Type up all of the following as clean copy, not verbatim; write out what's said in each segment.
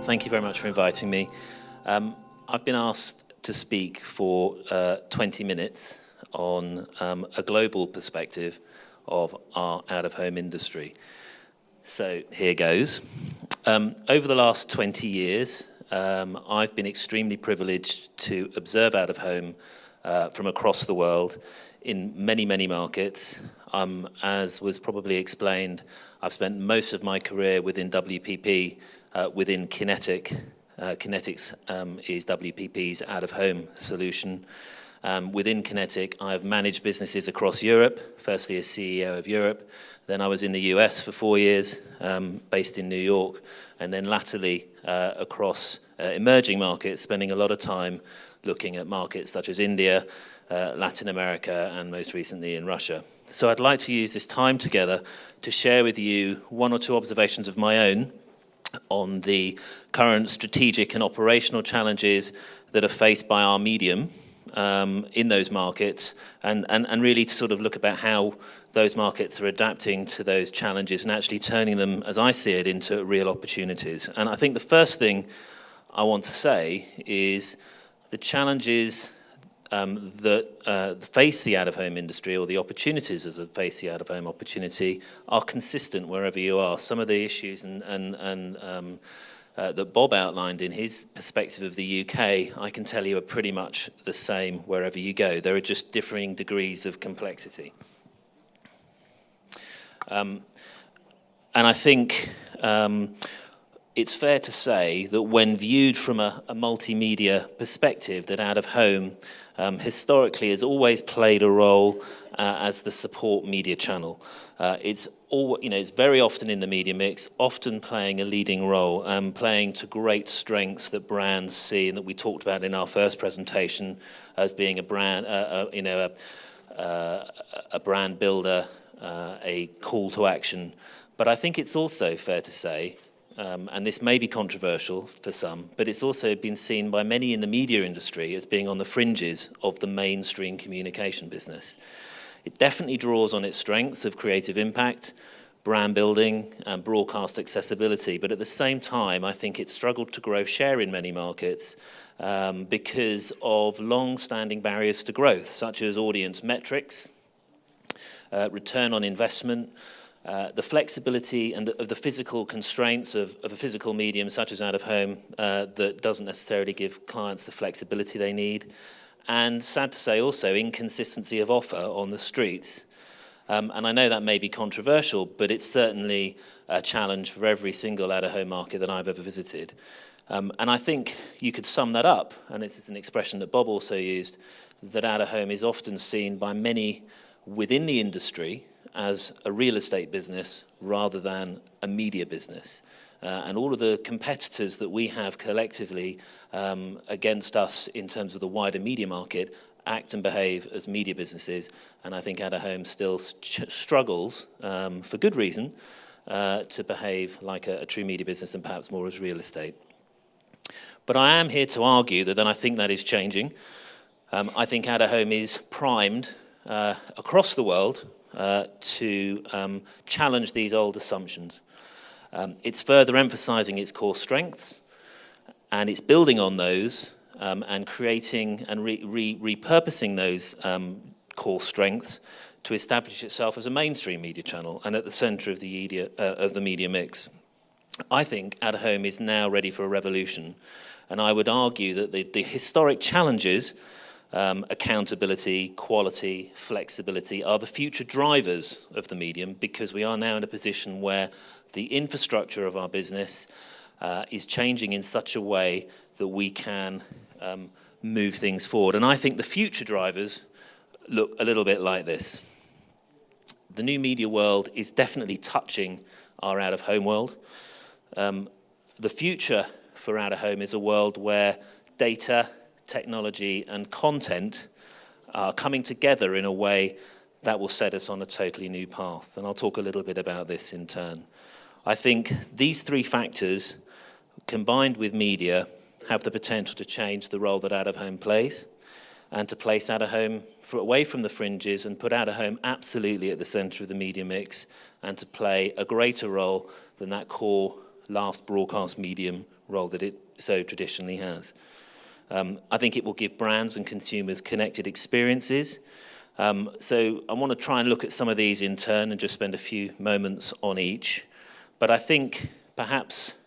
Thank you very much for inviting me. I've been asked to speak for 20 minutes on a global perspective of our out-of-home industry. So here goes. Over the last 20 years, I've been extremely privileged to observe out-of-home from across the world in many, many markets. As was probably explained, I've spent most of my career within WPP, within Kinetic. Kinetics is WPP's out-of-home solution. Within Kinetic, I've managed businesses across Europe, firstly as CEO of Europe. Then I was in the US for 4 years, based in New York, and then latterly across emerging markets, spending a lot of time looking at markets such as India, Latin America, and most recently in Russia. So I'd like to use this time together to share with you one or two observations of my own on the current strategic and operational challenges that are faced by our medium in those markets, and really to sort of look about how those markets are adapting to those challenges and actually turning them, as I see it, into real opportunities. And I think the first thing I want to say is the challenges that face the out-of-home industry, or the opportunities that face the out-of-home opportunity, are consistent wherever you are. Some of the issues that Bob outlined in his perspective of the UK, I can tell you are pretty much the same wherever you go. There are just differing degrees of complexity. And I think it's fair to say that when viewed from a multimedia perspective, that out-of-home historically has always played a role as the support media channel. It's very often in the media mix, often playing a leading role, playing to great strengths that brands see, and that we talked about in our first presentation as being a brand, a brand builder, a call to action. But I think it's also fair to say, and this may be controversial for some, but it's also been seen by many in the media industry as being on the fringes of the mainstream communication business. It definitely draws on its strengths of creative impact, brand building, and broadcast accessibility, but at the same time, I think it's struggled to grow share in many markets because of long-standing barriers to growth, such as audience metrics, return on investment, the flexibility and of the physical constraints of a physical medium such as out-of-home that doesn't necessarily give clients the flexibility they need, and sad to say also inconsistency of offer on the streets. And I know that may be controversial, but it's certainly a challenge for every single out-of-home market that I've ever visited. And I think you could sum that up, and this is an expression that Bob also used, that out-of-home is often seen by many within the industry as a real estate business rather than a media business. And all of the competitors that we have collectively against us in terms of the wider media market act and behave as media businesses, and I think out-of-home still struggles, for good reason, to behave like a true media business and perhaps more as real estate. But I am here to argue that then I think that is changing. I think out-of-home is primed across the world to challenge these old assumptions. It's further emphasizing its core strengths, and it's building on those and creating and repurposing those core strengths to establish itself as a mainstream media channel and at the center of the media mix. I think out-of-home is now ready for a revolution, and I would argue that the historic challenges, accountability, quality, flexibility, are the future drivers of the medium, because we are now in a position where the infrastructure of our business is changing in such a way that we can move things forward. And I think the future drivers look a little bit like this. The new media world is definitely touching our out-of-home world. The future for out-of-home is a world where data, technology and content are coming together in a way that will set us on a totally new path. And I'll talk a little bit about this in turn. I think these three factors, combined with media, have the potential to change the role that out-of-home plays, and to place out-of-home away from the fringes and put out-of-home absolutely at the center of the media mix, and to play a greater role than that core last broadcast medium role that it so traditionally has. I think it will give brands and consumers connected experiences. So I want to try and look at some of these in turn and just spend a few moments on each. But I think perhaps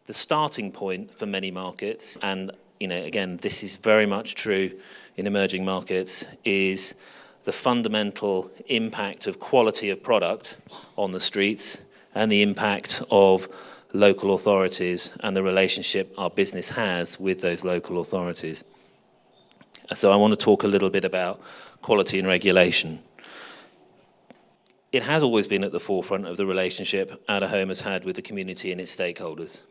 the starting point for many markets, and again, this is very much true in emerging markets, is the fundamental impact of quality of product on the streets and the impact of local authorities and the relationship our business has with those local authorities. So I want to talk a little bit about quality and regulation. It has always been at the forefront of the relationship out-of-home has had with the community and its stakeholders.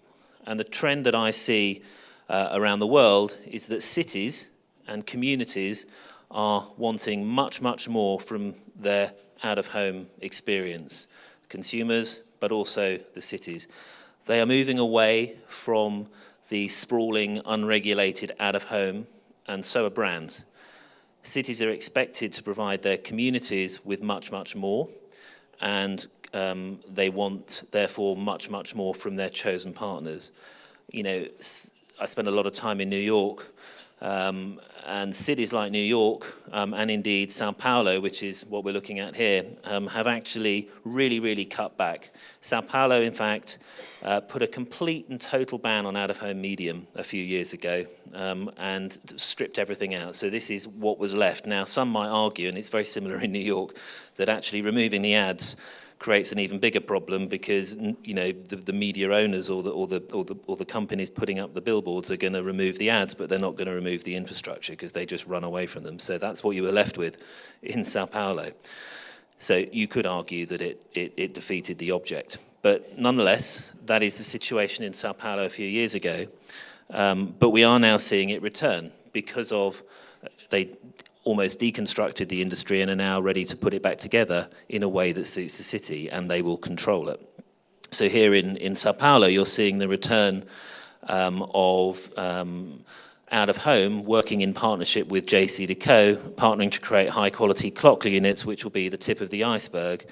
And the trend that I see around the world is that cities and communities are wanting much, much more from their out-of-home experience. Consumers, but also the cities. They are moving away from the sprawling, unregulated out-of-home, and so are brands. Cities are expected to provide their communities with much, much more, and they want, therefore, much, much more from their chosen partners. I spend a lot of time in New York, and cities like New York, and indeed Sao Paulo, which is what we're looking at here, have actually really, really cut back. Sao Paulo, in fact, put a complete and total ban on out-of-home medium a few years ago, and stripped everything out. So this is what was left. Now, some might argue, and it's very similar in New York, that actually removing the ads creates an even bigger problem because the media owners or the companies putting up the billboards are going to remove the ads, but they're not going to remove the infrastructure because they just run away from them. So that's what you were left with in Sao Paulo. So you could argue that it defeated the object. But nonetheless, that is the situation in Sao Paulo a few years ago. But we are now seeing it return because of they almost deconstructed the industry and are now ready to put it back together in a way that suits the city, and they will control it. So here in Sao Paulo, you're seeing the return of out-of-home working in partnership with JCDecaux, partnering to create high-quality clock units, which will be the tip of the iceberg.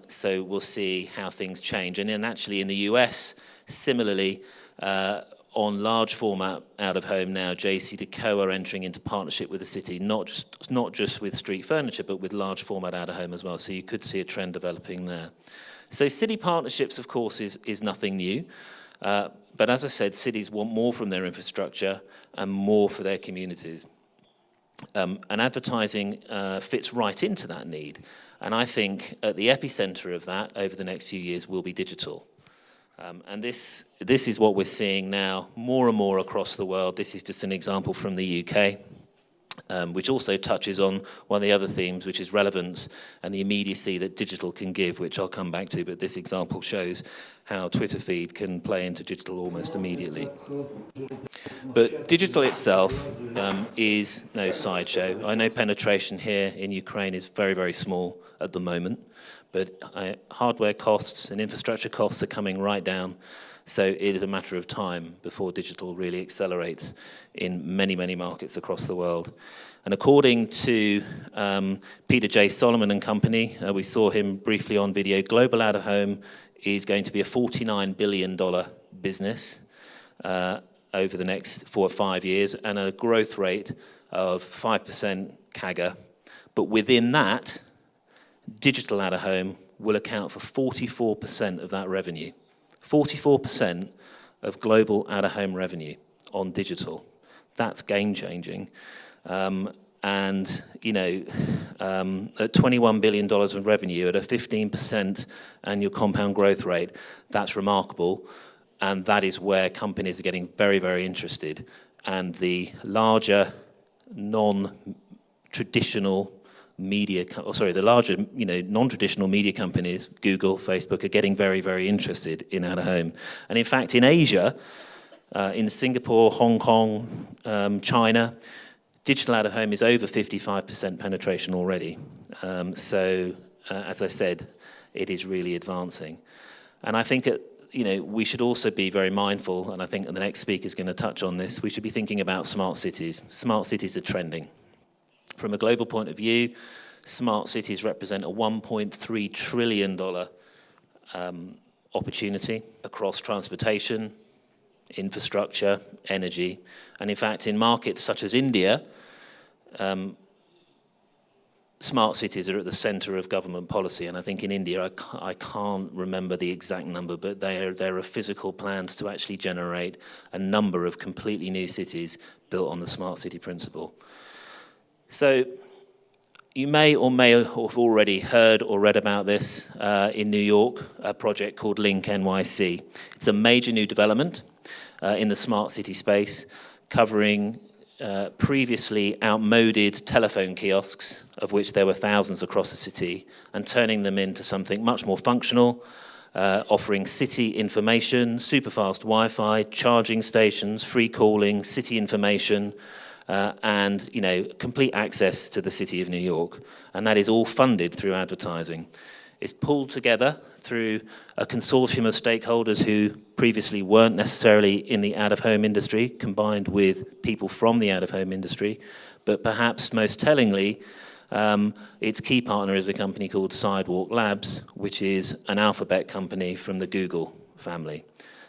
So we'll see how things change. And then actually in the US, similarly, on large format out-of-home now, JCDecaux are entering into partnership with the city, not just with street furniture, but with large format out-of-home as well. So you could see a trend developing there. So city partnerships, of course, is nothing new. But as I said, cities want more from their infrastructure and more for their communities. And advertising fits right into that need. And I think at the epicenter of that over the next few years will be digital. And this is what we're seeing now more and more across the world. This is just an example from the UK, which also touches on one of the other themes, which is relevance and the immediacy that digital can give, which I'll come back to. But this example shows how Twitter feed can play into digital almost immediately. But digital itself is no sideshow. I know penetration here in Ukraine is very, very small at the moment. But hardware costs and infrastructure costs are coming right down. So it is a matter of time before digital really accelerates in many, many markets across the world. And according to Peter J. Solomon and company, we saw him briefly on video, global out-of-home is going to be a $49 billion business over the next 4 or 5 years, and a growth rate of 5% CAGR. But within that, digital out-of-home will account for 44% of that revenue. 44% of global out-of-home revenue on digital. That's game-changing. At $21 billion in revenue at a 15% annual compound growth rate, that's remarkable. And that is where companies are getting very, very interested. And the larger non-traditional non-traditional media companies, Google, Facebook, are getting very, very interested in out-of-home. And in fact, in Asia, in Singapore, Hong Kong, China, digital out-of-home is over 55% penetration already. So, as I said, it is really advancing. And I think we should also be very mindful, and I think the next speaker is going to touch on this, we should be thinking about smart cities. Smart cities are trending. From a global point of view, smart cities represent a $1.3 trillion opportunity across transportation, infrastructure, energy, and in fact in markets such as India, smart cities are at the centre of government policy, and I think in India, I can't remember the exact number, but there are physical plans to actually generate a number of completely new cities built on the smart city principle. So you may or may have already heard or read about this in New York, a project called Link NYC. It's a major new development in the smart city space, covering previously outmoded telephone kiosks, of which there were thousands across the city, and turning them into something much more functional, offering city information, super-fast Wi-Fi, charging stations, free calling, city information, and complete access to the city of New York. And that is all funded through advertising. It's pulled together through a consortium of stakeholders who previously weren't necessarily in the out-of-home industry, combined with people from the out-of-home industry. But perhaps most tellingly, its key partner is a company called Sidewalk Labs, which is an alphabet company from the Google family.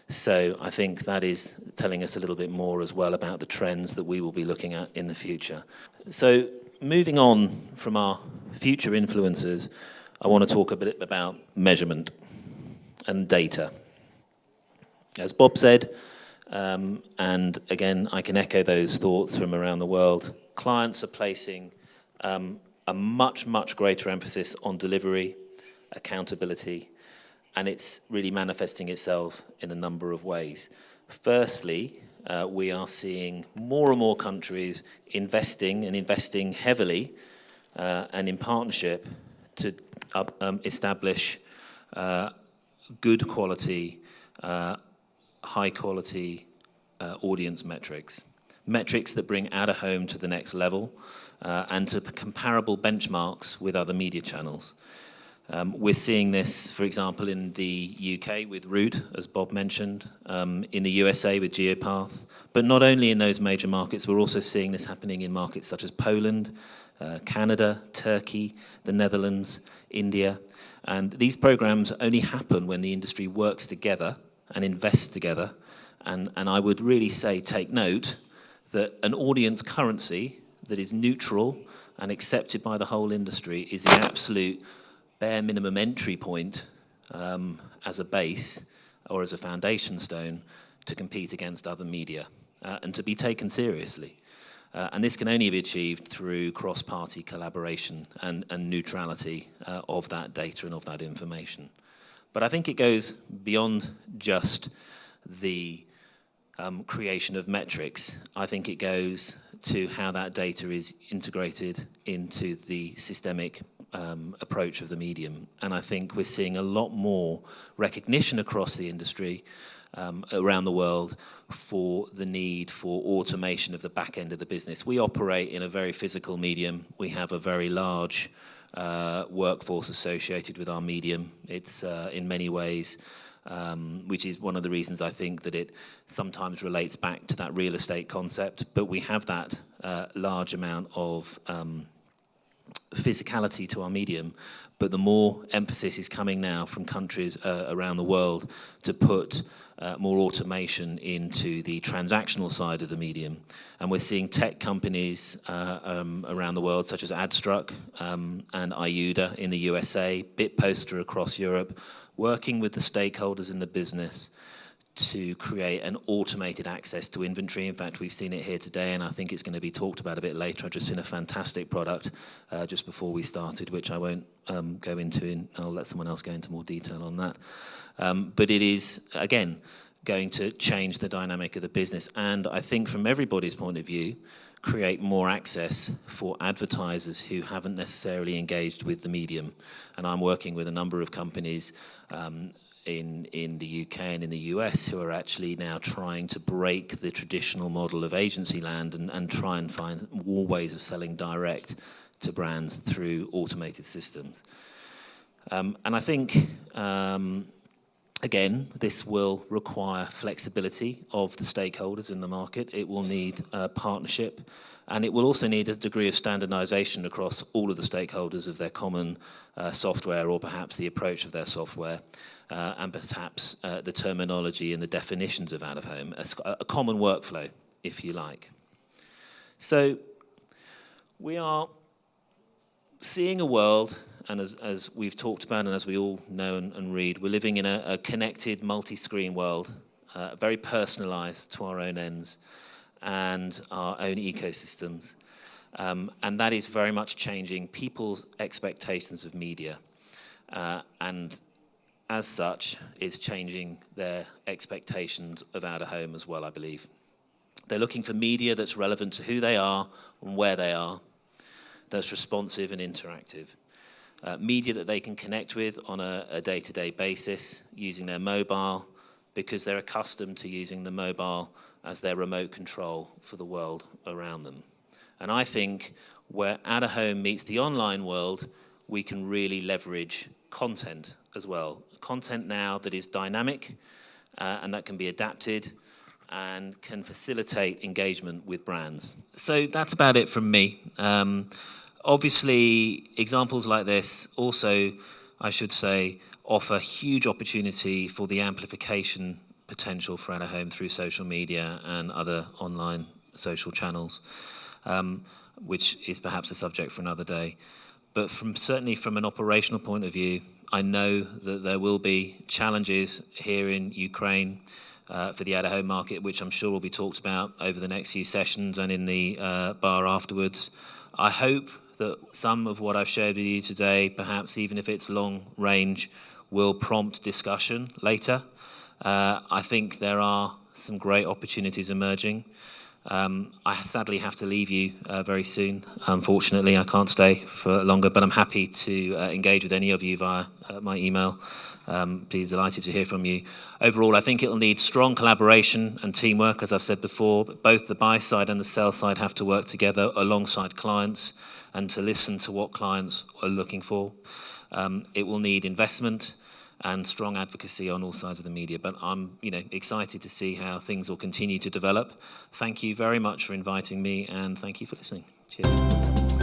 So I think that is telling us a little bit more as well about the trends that we will be looking at in the future. So moving on from our future influencers, I want to talk a bit about measurement and data. As Bob said, and again, I can echo those thoughts from around the world, clients are placing a much, much greater emphasis on delivery, accountability, and it's really manifesting itself in a number of ways. Firstly, we are seeing more and more countries investing heavily and in partnership to establish good quality, high quality audience metrics that bring out-of-home to the next level and to comparable benchmarks with other media channels. We're seeing this, for example, in the UK with Root, as Bob mentioned, in the USA with Geopath, but not only in those major markets, we're also seeing this happening in markets such as Poland, Canada, Turkey, the Netherlands, India. And these programs only happen when the industry works together and invests together. And I would really say, take note, that an audience currency that is neutral and accepted by the whole industry is the absolute bare minimum entry point as a base or as a foundation stone to compete against other media and to be taken seriously. And this can only be achieved through cross-party collaboration and neutrality of that data and of that information. But I think it goes beyond just the creation of metrics. I think it goes to how that data is integrated into the systemic approach of the medium. And I think we're seeing a lot more recognition across the industry around the world for the need for automation of the back end of the business. We operate in a very physical medium. We have a very large workforce associated with our medium. It's in many ways, which is one of the reasons I think that it sometimes relates back to that real estate concept, but we have that large amount of physicality to our medium, but the more emphasis is coming now from countries around the world to put more automation into the transactional side of the medium. And we're seeing tech companies around the world, such as AdStruck and IUDA in the USA, Bitposter across Europe, working with the stakeholders in the business to create an automated access to inventory. In fact, we've seen it here today, and I think it's going to be talked about a bit later. I've just seen a fantastic product just before we started, which I won't go into. I'll let someone else go into more detail on that. But it is, again, going to change the dynamic of the business. And I think from everybody's point of view, create more access for advertisers who haven't necessarily engaged with the medium. And I'm working with a number of companies in the UK and in the US who are actually now trying to break the traditional model of agency land and try and find more ways of selling direct to brands through automated systems. And I think Again, this will require flexibility of the stakeholders in the market. It will need partnership, and it will also need a degree of standardization across all of the stakeholders of their common software, or perhaps the approach of their software, and perhaps the terminology and the definitions of out-of-home, a common workflow, if you like. So we are seeing a world, and as we've talked about and as we all know and read, we're living in a connected, multi-screen world, very personalized to our own ends and our own ecosystems. And that is very much changing people's expectations of media. And as such, it's changing their expectations of out-of-home as well, I believe. They're looking for media that's relevant to who they are and where they are, that's responsive and interactive. Media that they can connect with on a day-to-day basis using their mobile, because they're accustomed to using the mobile as their remote control for the world around them. And I think where out-of-home meets the online world, we can really leverage content as well. Content now that is dynamic and that can be adapted and can facilitate engagement with brands. So that's about it from me. Obviously, examples like this also, I should say, offer huge opportunity for the amplification potential for out-of-home through social media and other online social channels, which is perhaps a subject for another day. But certainly from an operational point of view, I know that there will be challenges here in Ukraine for the out-of-home market, which I'm sure will be talked about over the next few sessions and in the bar afterwards. I hope that some of what I've shared with you today, perhaps even if it's long range, will prompt discussion later. I think there are some great opportunities emerging. I sadly have to leave you very soon. Unfortunately, I can't stay for longer, but I'm happy to engage with any of you via my email. Be delighted to hear from you. Overall, I think it'll need strong collaboration and teamwork, as I've said before. Both the buy side and the sell side have to work together alongside clients and to listen to what clients are looking for. It will need investment and strong advocacy on all sides of the media. But I'm excited to see how things will continue to develop. Thank you very much for inviting me, and thank you for listening. Cheers.